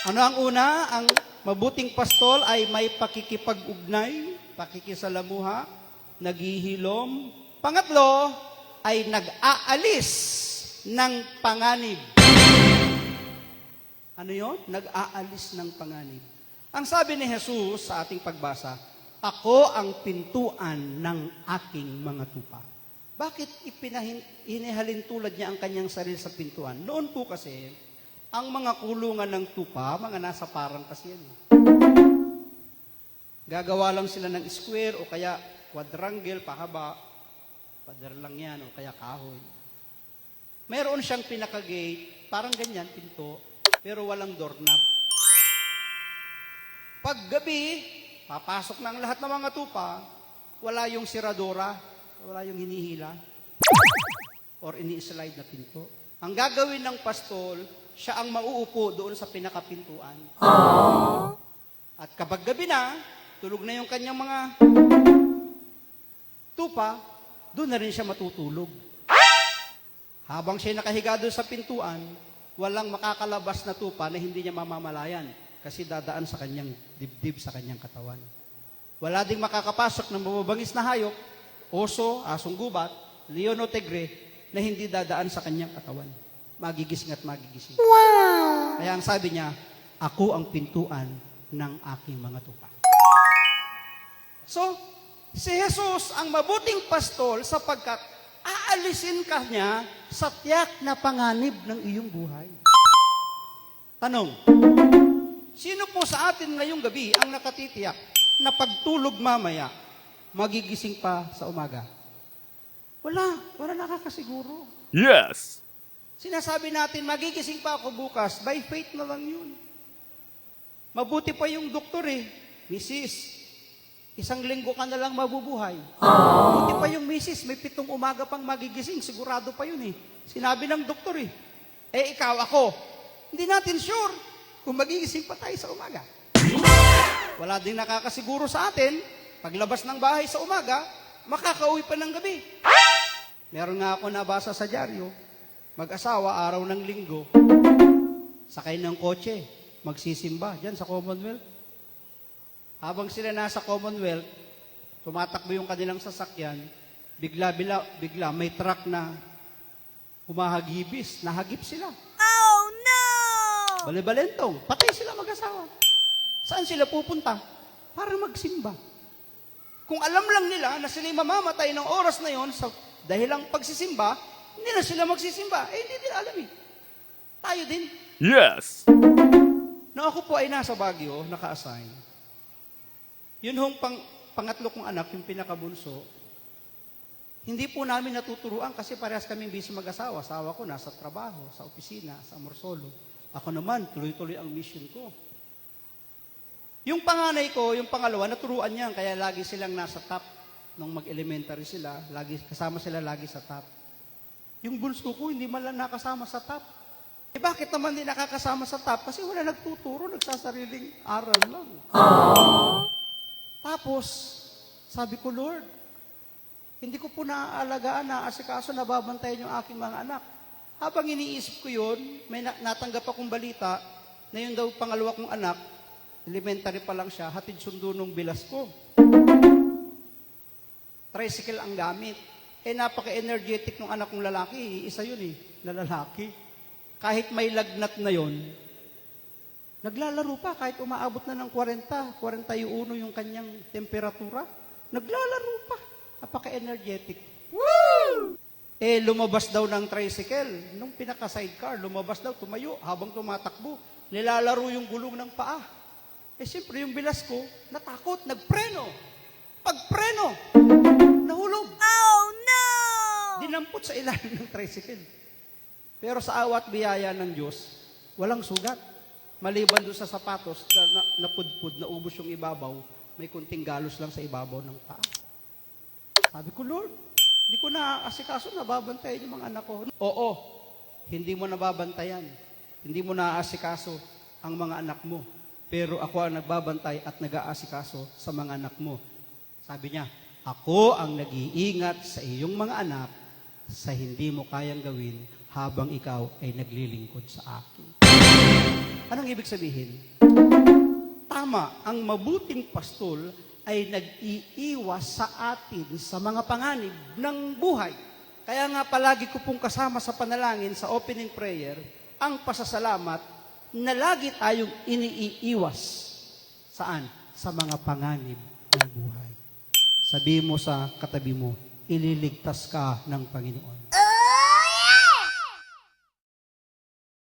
Ano ang una? Ang mabuting pastol ay may pakikipag-ugnay, pakikisalamuha, naghihilom. Pangatlo ay nag-aalis ng panganib. Ano yon? Nag-aalis ng panganib. Ang sabi ni Jesus sa ating pagbasa, ako ang pintuan ng aking mga tupa. Bakit inihalin tulad niya ang kanyang sarili sa pintuan? Noon po kasi, ang mga kulungan ng tupa, mga nasa parang kasi yan. Gagawa lang sila ng square o kaya quadrangle, pahaba. Pader lang yan o kaya kahoy. Meron siyang pinaka-gate, parang ganyan, pinto, pero walang doorknob. Pag gabi, papasok na ang lahat ng mga tupa, wala yung siradora, wala yung hinihila, or ini-slide na pinto. Ang gagawin ng pastol, siya ang mauupo doon sa pinakapintuan. Aww. At kapag gabi na, tulog na yung kanyang mga tupa, doon na rin siya matutulog. Habang siya nakahiga doon sa pintuan, walang makakalabas na tupa na hindi niya mamamalayan kasi dadaan sa kanyang dibdib, sa kanyang katawan. Wala ding makakapasok ng mababangis na hayop, oso, asong gubat, leon o tigre, na hindi dadaan sa kanyang katawan. Magigising at magigising. Wow! Kaya ang sabi niya, ako ang pintuan ng aking mga tupa. So, si Jesus ang mabuting pastol sapagkat aalisin ka niya sa tiyak na panganib ng iyong buhay. Tanong, sino po sa atin ngayong gabi ang nakatitiyak na pagtulog mamaya, magigising pa sa umaga? Wala nakakasiguro. Yes! Sinasabi natin, magigising pa ako bukas, by faith na lang yun. Mabuti pa yung doktor Mrs., 1 linggo ka na lang mabubuhay. Mabuti pa yung Mrs., may 7 umaga pang magigising, sigurado pa yun Sinabi ng doktor ikaw, ako, hindi natin sure kung magigising pa tayo sa umaga. Wala din nakakasiguro sa atin, paglabas ng bahay sa umaga, makakauwi pa ng gabi. Meron nga ako nabasa sa dyaryo, mag-asawa, araw ng linggo, sakay ng kotse, magsisimba, dyan sa Commonwealth. Habang sila nasa Commonwealth, tumatakbo yung kanilang sasakyan, bigla may truck na humahagibis, nahagip sila. Oh, no! Balibalentong, patay sila mag-asawa. Saan sila pupunta? Para magsimba. Kung alam lang nila na sila mamamatay ng oras na yon sa dahilang pagsisimba, hindi na sila magsisimba. Hindi nila alam Tayo din. Yes! Nung ako po ay nasa Baguio, naka-assign, yun hong pangatlo kong anak, yung pinakabunso, hindi po namin natuturuan kasi parehas kaming busy mag-asawa. Asawa ko nasa trabaho, sa opisina, sa Amorsolo. Ako naman, tuloy-tuloy ang mission ko. Yung panganay ko, yung pangalawa, naturuan niya, kaya lagi silang nasa top. Nung mag-elementary sila, kasama sila lagi sa top. Yung bunso ko, hindi man lang nakasama sa top. Bakit naman di nakakasama sa top? Kasi wala nagtuturo, nagsasariling aral lang. Aww. Tapos, sabi ko, Lord, hindi ko po naaalagaan, naasikaso, nababantayan yung aking mga anak. Habang iniisip ko yun, may natanggap akong balita na yung daw pangalawa kong anak, elementary pa lang siya, hatid sundo nung bilas ko. Tricycle ang gamit. Napaka-energetic ng anak kong lalaki. Isa yun na lalaki. Kahit may lagnat na yon, naglalaro pa kahit umaabot na ng 40, 41 yung kanyang temperatura. Naglalaro pa. Napaka-energetic. Woo! Lumabas daw ng tricycle. Nung pinaka-sidecar, lumabas daw, tumayo. Habang tumatakbo, nilalaro yung gulong ng paa. Siyempre, yung bilas ko, natakot, nagpreno. Pagpreno, nahulog. Oh, no! Dinampot sa ilalim ng tricycle. Pero sa awat biyaya ng Diyos, walang sugat. Maliban doon sa sapatos, napudpud, naubos yung ibabaw, may kunting galos lang sa ibabaw ng paa. Sabi ko, Lord, hindi ko naaasikaso, nababantayan yung mga anak ko. Oo, hindi mo nababantayan. Hindi mo naaasikaso ang mga anak mo. Pero ako ang nagbabantay at nag-aasikaso sa mga anak mo. Sabi niya, ako ang nag-iingat sa iyong mga anak sa hindi mo kayang gawin habang ikaw ay naglilingkod sa akin. Anong ibig sabihin? Tama, ang mabuting pastol ay nag-iiwas sa atin sa mga panganib ng buhay. Kaya nga palagi ko pong kasama sa panalangin, sa opening prayer, ang pasasalamat na lagi tayong iniiwas. Saan? Sa mga panganib ng buhay. Sabi mo sa katabi mo, ililigtas ka ng Panginoon.